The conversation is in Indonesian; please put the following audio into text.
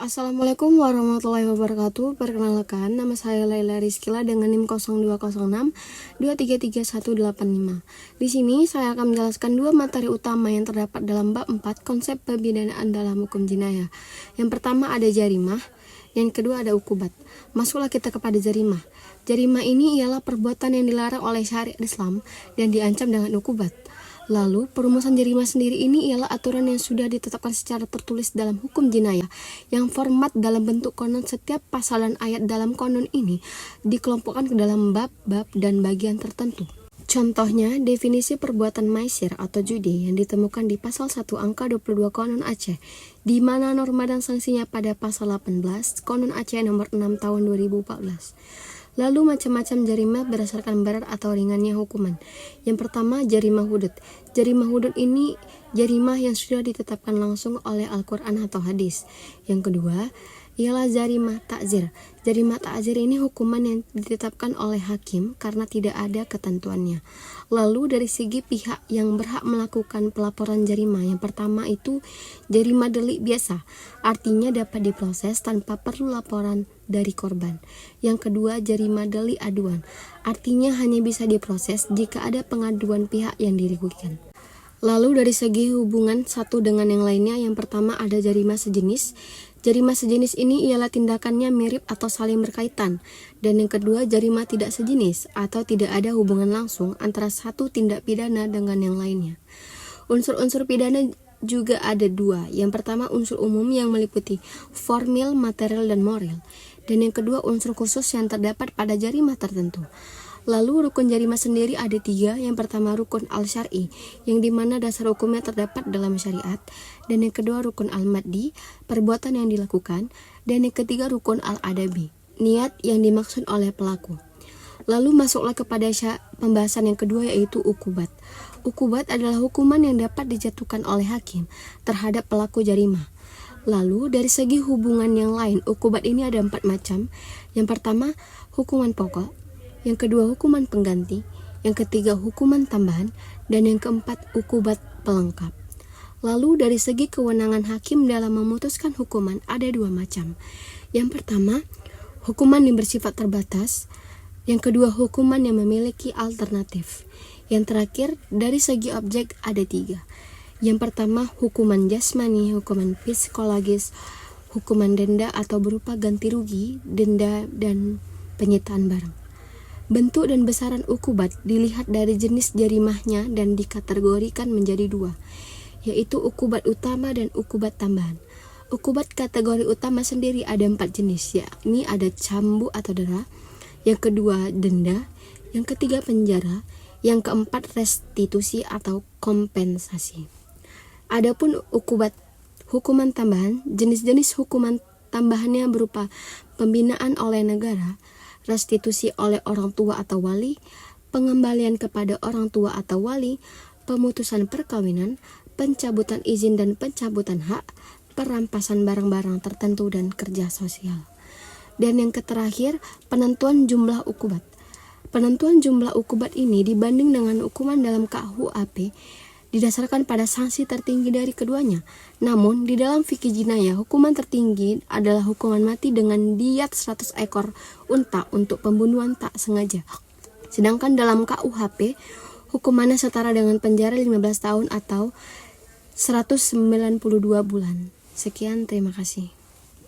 Assalamualaikum warahmatullahi wabarakatuh. Perkenalkan, nama saya Laila Rizkila dengan NIM 0206 2333185. Di sini saya akan menjelaskan dua materi utama yang terdapat dalam bab 4 konsep pemidanaan dalam hukum jinayah. Yang pertama ada jarimah, yang kedua ada ukubat. Masuklah kita kepada jarimah. Jarimah ini ialah perbuatan yang dilarang oleh syariat Islam dan diancam dengan ukubat. Lalu, perumusan jarimah sendiri ini ialah aturan yang sudah ditetapkan secara tertulis dalam hukum jinayah, yang format dalam bentuk konon. Setiap pasal dan ayat dalam konon ini dikelompokkan ke dalam bab-bab dan bagian tertentu. Contohnya, definisi perbuatan maisir atau judi yang ditemukan di pasal 1 angka 22 Konon Aceh, di mana norma dan sanksinya pada pasal 18 Konon Aceh nomor 6 tahun 2014. Lalu macam-macam jarimah berdasarkan berat atau ringannya hukuman. Yang pertama, jarimah hudud. Jarimah hudud ini jarimah yang sudah ditetapkan langsung oleh Al-Quran atau hadis. Yang kedua, ialah jarimah takzir. Jarimah takzir ini hukuman yang ditetapkan oleh hakim karena tidak ada ketentuannya. Lalu dari segi pihak yang berhak melakukan pelaporan jarimah, yang pertama itu jarimah delik biasa, artinya dapat diproses tanpa perlu laporan dari korban. Yang kedua, jarimah delik aduan, artinya hanya bisa diproses jika ada pengaduan pihak yang dirugikan. Lalu dari segi hubungan satu dengan yang lainnya, yang pertama ada jarimah sejenis. Jarimah sejenis ini ialah tindakannya mirip atau saling berkaitan. Dan yang kedua, jarimah tidak sejenis atau tidak ada hubungan langsung antara satu tindak pidana dengan yang lainnya. Unsur-unsur pidana juga ada dua. Yang pertama, unsur umum yang meliputi formil, material, dan moral. Dan yang kedua, unsur khusus yang terdapat pada jarimah tertentu. Lalu rukun jarimah sendiri ada tiga. Yang pertama rukun al-syar'i, yang dimana dasar hukumnya terdapat dalam syariat. Dan yang kedua rukun al-maddi, perbuatan yang dilakukan. Dan yang ketiga rukun al-adabi, niat yang dimaksud oleh pelaku. Lalu masuklah kepada pembahasan yang kedua, yaitu ukubat. Ukubat adalah hukuman yang dapat dijatuhkan oleh hakim terhadap pelaku jarimah. Lalu dari segi hubungan yang lain, ukubat ini ada 4 macam. Yang pertama, hukuman pokok. Yang kedua, hukuman pengganti. Yang ketiga, hukuman tambahan. Dan yang keempat, ukubat pelengkap. Lalu dari segi kewenangan hakim dalam memutuskan hukuman ada 2 macam. Yang pertama, hukuman yang bersifat terbatas. Yang kedua, hukuman yang memiliki alternatif. Yang terakhir, dari segi objek ada 3. Yang pertama, hukuman jasmani, hukuman psikologis, hukuman denda atau berupa ganti rugi, denda, dan penyitaan barang. Bentuk dan besaran ukubat dilihat dari jenis jarimahnya dan dikategorikan menjadi 2, yaitu ukubat utama dan ukubat tambahan. Ukubat kategori utama sendiri ada 4 jenis, yakni ada cambuk atau dera, yang kedua denda, yang ketiga penjara, yang keempat restitusi atau kompensasi. Adapun hukuman tambahan, jenis-jenis hukuman tambahannya berupa pembinaan oleh negara, restitusi oleh orang tua atau wali, pengembalian kepada orang tua atau wali, pemutusan perkawinan, pencabutan izin dan pencabutan hak, perampasan barang-barang tertentu dan kerja sosial. Dan yang terakhir, penentuan jumlah ukubat. Penentuan jumlah ukubat ini dibanding dengan hukuman dalam KUHP didasarkan pada sanksi tertinggi dari keduanya. Namun, di dalam fikih jinayah, hukuman tertinggi adalah hukuman mati dengan diat 100 ekor unta untuk pembunuhan tak sengaja. Sedangkan dalam KUHP, hukumannya setara dengan penjara 15 tahun atau 192 bulan. Sekian, terima kasih.